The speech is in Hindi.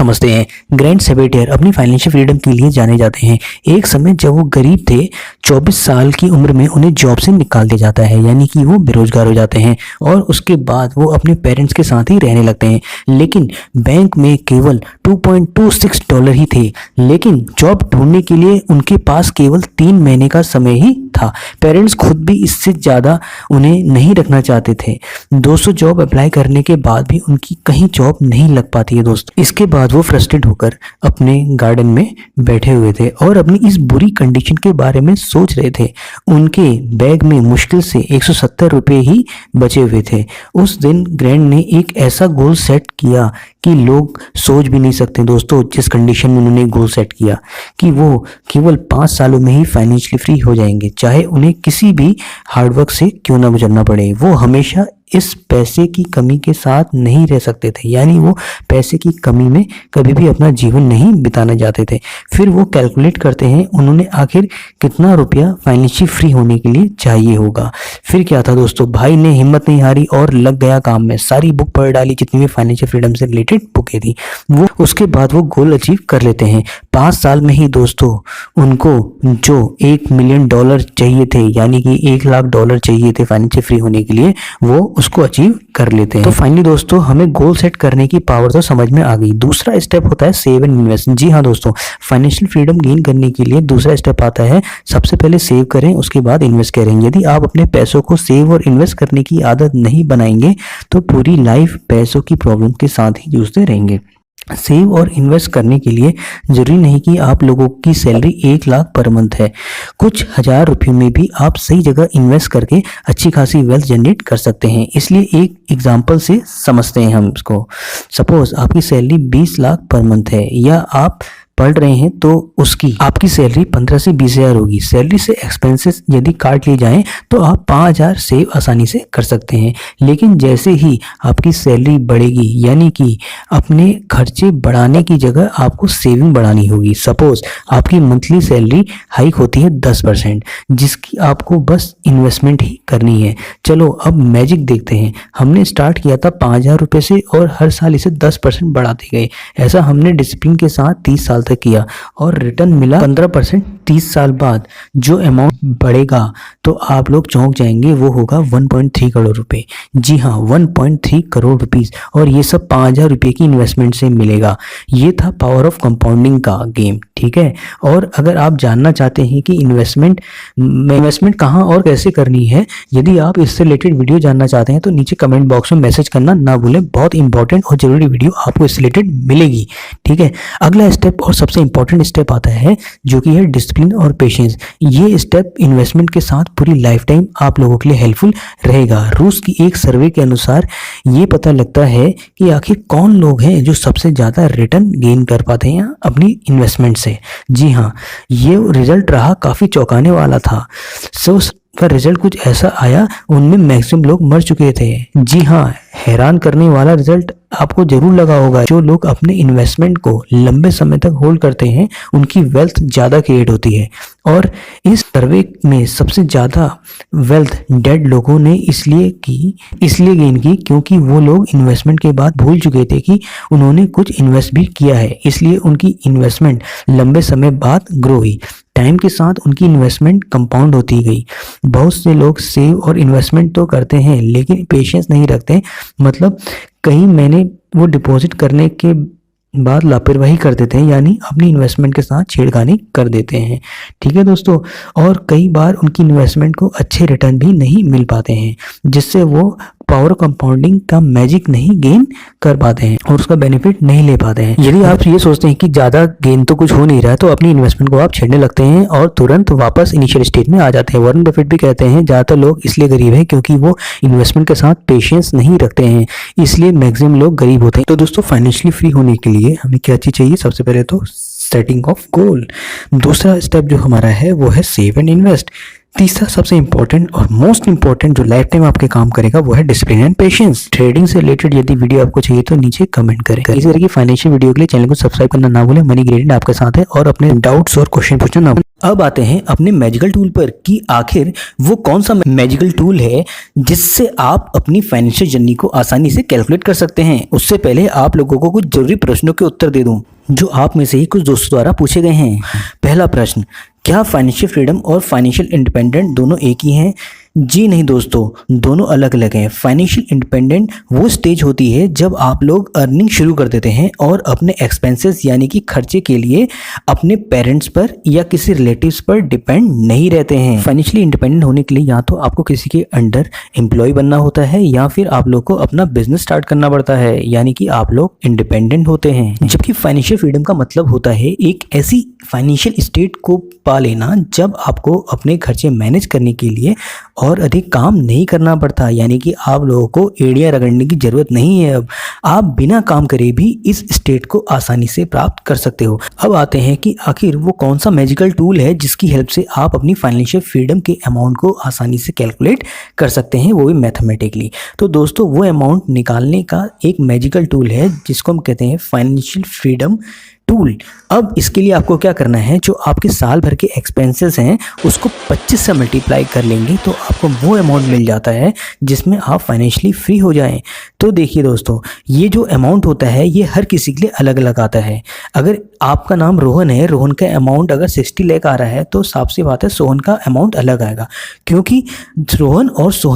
समझते हैं। ग्रैंड सेबेटियर अपनी फाइनेंशियल फ्रीडम के लिए जाने जाते हैं। एक समय जब वो गरीब थे, 24 साल की उम्र में उन्हें जॉब से निकाल दिया जाता है, यानी कि वो बेरोजगार हो जाते हैं और उसके बाद वो अपने पेरेंट्स के साथ ही रहने लगते हैं। लेकिन बैंक में केवल $2.26 ही थे, लेकिन जॉब ढूंढने के लिए उनके पास केवल 3 महीने का समय ही था। पेरेंट्स खुद भी इससे ज़्यादा उन्हें नहीं रखना चाहते थे। 200 जॉब अप्लाई करने के बाद भी उनकी कहीं जॉब नहीं लग पाती है दोस्तों। इसके बाद वो फ्रस्ट्रेट होकर अपने गार्डन में बैठे हुए थे और अपनी इस बुरी कंडीशन के बारे में सोच रहे थे। उनके बैग में मुश्किल से 170 रुपये ही बचे हुए थे। उस दिन ग्रैंड ने एक ऐसा गोल सेट किया कि लोग सोच भी नहीं सकते दोस्तों, जिस कंडीशन में उन्होंने गोल सेट किया कि वो केवल 5 सालों में ही फाइनेंशियली फ्री हो जाएंगे, चाहे उन्हें किसी भी हार्डवर्क से क्यों ना गुजरना पड़े। वो हमेशा इस पैसे की कमी के साथ नहीं रह सकते थे, यानी वो पैसे की कमी में कभी भी अपना जीवन नहीं बिताना चाहते थे। फिर वो कैलकुलेट करते हैं उन्होंने आखिर कितना रुपया फाइनेंशियली फ्री होने के लिए चाहिए होगा। फिर क्या था दोस्तों, भाई ने हिम्मत नहीं हारी और लग गया काम में। सारी बुक पढ़ डाली जितनी भी फाइनेंशियल फ्रीडम से रिलेटेड बुकें थी। वो उसके बाद वो गोल अचीव कर लेते हैं। 5 साल में ही दोस्तों उनको जो $1 मिलियन चाहिए थे, यानी कि $1,00,000 चाहिए थे फाइनेंशियल फ्री होने के लिए, वो उसको अचीव कर लेते हैं। तो फाइनली दोस्तों हमें गोल सेट करने की पावर तो समझ में आ गई। दूसरा स्टेप होता है सेव एंड इन्वेस्ट। जी हाँ दोस्तों, फाइनेंशियल फ्रीडम गेन करने के लिए दूसरा स्टेप आता है, सबसे पहले सेव करें, उसके बाद इन्वेस्ट करें। यदि आप अपने पैसों को सेव और इन्वेस्ट करने की आदत नहीं बनाएंगे तो पूरी लाइफ पैसों की प्रॉब्लम के साथ ही जूझते रहेंगे। सेव और इन्वेस्ट करने के लिए जरूरी नहीं कि आप लोगों की सैलरी 1 लाख पर मंथ है। कुछ हजार रुपये में भी आप सही जगह इन्वेस्ट करके अच्छी खासी वेल्थ जनरेट कर सकते हैं। इसलिए एक एग्जांपल से समझते हैं हम इसको। सपोज आपकी सैलरी 20 लाख पर मंथ है, या आप पढ़ रहे हैं तो उसकी आपकी सैलरी 15 से 20 हज़ार होगी। सैलरी से एक्सपेंसेस यदि काट लिए जाएं तो आप 5,000 सेव आसानी से कर सकते हैं। लेकिन जैसे ही आपकी सैलरी बढ़ेगी, यानी कि अपने खर्चे बढ़ाने की जगह आपको सेविंग बढ़ानी होगी। सपोज आपकी मंथली सैलरी हाइक होती है 10%, जिसकी आपको बस इन्वेस्टमेंट ही करनी है। चलो अब मैजिक देखते हैं। हमने स्टार्ट किया था 5,000 रुपये से और हर साल इसे 10% बढ़ाते गए। ऐसा हमने डिसिप्लिन के साथ 30 साल किया और रिटर्न मिला 15%। 30 साल बाद जो अमाउंट बढ़ेगा तो आप लोग चौंक जाएंगे, वो होगा 1.3 करोड़ रुपए। जी हाँ, 1.3 करोड़ रुपीस, और ये सब 5,000 रुपये की इन्वेस्टमेंट से मिलेगा। ये था पावर ऑफ कंपाउंडिंग का गेम, ठीक है। और अगर आप जानना चाहते हैं कि इन्वेस्टमेंट कहाँ और कैसे करनी है, यदि आप इससे रिलेटेड वीडियो जानना चाहते हैं तो नीचे कमेंट बॉक्स में मैसेज करना ना भूलें। बहुत इंपॉर्टेंट और जरूरी वीडियो आपको इससे रिलेटेड मिलेगी, ठीक है। अगला स्टेप और सबसे इंपॉर्टेंट स्टेप आता है जो कि है डिसिप्लिन और पेशेंस। ये स्टेप इन्वेस्टमेंट के साथ पूरी लाइफ टाइम आप लोगों के लिए हेल्पफुल रहेगा। रूस की एक सर्वे के अनुसार ये पता लगता है कि आखिर कौन लोग हैं जो सबसे ज्यादा रिटर्न गेन कर पाते हैं अपनी इन्वेस्टमेंट से। जी हाँ, ये रिजल्ट रहा काफी चौंकाने वाला था। का रिजल्ट कुछ ऐसा आया, उनमें मैक्सिमम लोग मर चुके थे। जी हाँ, हैरान करने वाला रिजल्ट आपको जरूर लगा होगा। जो लोग अपने इन्वेस्टमेंट को लंबे समय तक होल्ड करते हैं उनकी वेल्थ ज़्यादा क्रिएट होती है। और इस सर्वे में सबसे ज़्यादा वेल्थ डेड लोगों ने इसलिए गेन की क्योंकि वो लोग इन्वेस्टमेंट के बाद भूल चुके थे कि उन्होंने कुछ इन्वेस्ट भी किया है, इसलिए उनकी इन्वेस्टमेंट लंबे समय बाद ग्रो हुई। टाइम के साथ उनकी इन्वेस्टमेंट कंपाउंड होती गई। बहुत से लोग सेव और इन्वेस्टमेंट तो करते हैं लेकिन पेशेंस नहीं रखते, मतलब कई महीने वो डिपॉजिट करने के बाद लापरवाही कर देते हैं, यानी अपनी इन्वेस्टमेंट के साथ छेड़खानी कर देते हैं, ठीक है दोस्तों। और कई बार उनकी इन्वेस्टमेंट को अच्छे रिटर्न भी नहीं मिल पाते हैं, जिससे वो पावर कंपाउंडिंग का मैजिक नहीं गेन कर पाते हैं और उसका बेनिफिट नहीं ले पाते हैं। यदि आप ये सोचते हैं कि ज़्यादा गेन तो कुछ हो नहीं रहा है तो अपनी इन्वेस्टमेंट को आप छेड़ने लगते हैं और तुरंत वापस इनिशियल स्टेज में आ जाते हैं। वॉरेन बफेट भी कहते हैं ज़्यादातर लोग इसलिए गरीब हैं क्योंकि वो इन्वेस्टमेंट के साथ पेशेंस नहीं रखते हैं, इसलिए मैक्सिमम लोग गरीब होते हैं। तो दोस्तों फाइनेंशियली फ्री होने के लिए हमें क्या चीज़ चाहिए? सबसे पहले तो सेटिंग ऑफ गोल। दूसरा स्टेप जो हमारा है वो है सेव एंड इन्वेस्ट। तीसरा सबसे इंपॉर्टेंट और मोस्ट इंपॉर्टेंट जो लाइफ टाइम आपके काम करेगा वो है डिसिप्लिन एंड पेशेंस। ट्रेडिंग से रिलेटेड यदि वीडियो आपको चाहिए तो नीचे कमेंट करें। इस तरह की फाइनेंशियल वीडियो के लिए चैनल को सब्सक्राइब करना ना भूलें। मनी ग्रेडेड आपके साथ है और अपने डाउट्स और क्वेश्चन पूछना ना भूलें। अब आते हैं अपने मैजिकल टूल पर कि आखिर वो कौन सा मैजिकल टूल है जिससे आप अपनी फाइनेंशियल जर्नी को आसानी से कैलकुलेट कर सकते हैं। उससे पहले आप लोगों को कुछ जरूरी प्रश्नों के उत्तर दे दूं जो आप में से ही कुछ दोस्तों द्वारा पूछे गए हैं। पहला प्रश्न, क्या फाइनेंशियल फ्रीडम और फाइनेंशियल इंडिपेंडेंट दोनों एक ही हैं? जी नहीं दोस्तों, दोनों अलग अलग हैं। फाइनेंशियल इंडिपेंडेंट वो स्टेज होती है जब आप लोग अर्निंग शुरू कर देते हैं और अपने एक्सपेंसेस यानी कि खर्चे के लिए अपने पेरेंट्स पर या किसी रिलेटिव्स पर डिपेंड नहीं रहते हैं। फाइनेंशियली इंडिपेंडेंट होने के लिए या तो आपको किसी के अंडर एम्प्लॉय बनना होता है या फिर आप लोग को अपना बिजनेस स्टार्ट करना पड़ता है, यानी कि आप लोग इंडिपेंडेंट होते हैं। जबकि फाइनेंशियल फ्रीडम का मतलब होता है एक ऐसी फाइनेंशियल स्टेट को पा लेना जब आपको अपने खर्चे मैनेज करने के लिए और अधिक काम नहीं करना पड़ता, यानी कि आप लोगों को एड़ियां रगड़ने की जरूरत नहीं है। अब आप बिना काम करे भी इस स्टेट को आसानी से प्राप्त कर सकते हो। अब आते हैं कि आखिर वो कौन सा मैजिकल टूल है जिसकी हेल्प से आप अपनी फाइनेंशियल फ्रीडम के अमाउंट को आसानी से कैलकुलेट कर सकते हैं, वो भी मैथमेटिकली। तो दोस्तों वो अमाउंट निकालने का एक मैजिकल टूल है जिसको हम कहते हैं फाइनेंशियल फ्रीडम टूल। अब इसके लिए आपको क्या करना है, जो आपके साल भर के एक्सपेंसेस हैं उसको 25 से मल्टीप्लाई कर लेंगे तो आपको वो अमाउंट मिल जाता है जिसमें आप फाइनेंशियली फ्री हो जाएं। तो देखिए दोस्तों, ये जो अमाउंट होता है ये हर किसी के लिए अलग अलग आता है। अगर आपका नाम रोहन है, रोहन का अमाउंट अगर 60 लाख आ रहा है तो साफ सी बात है सोहन का अमाउंट अलग आएगा, क्योंकि रोहन और सोहन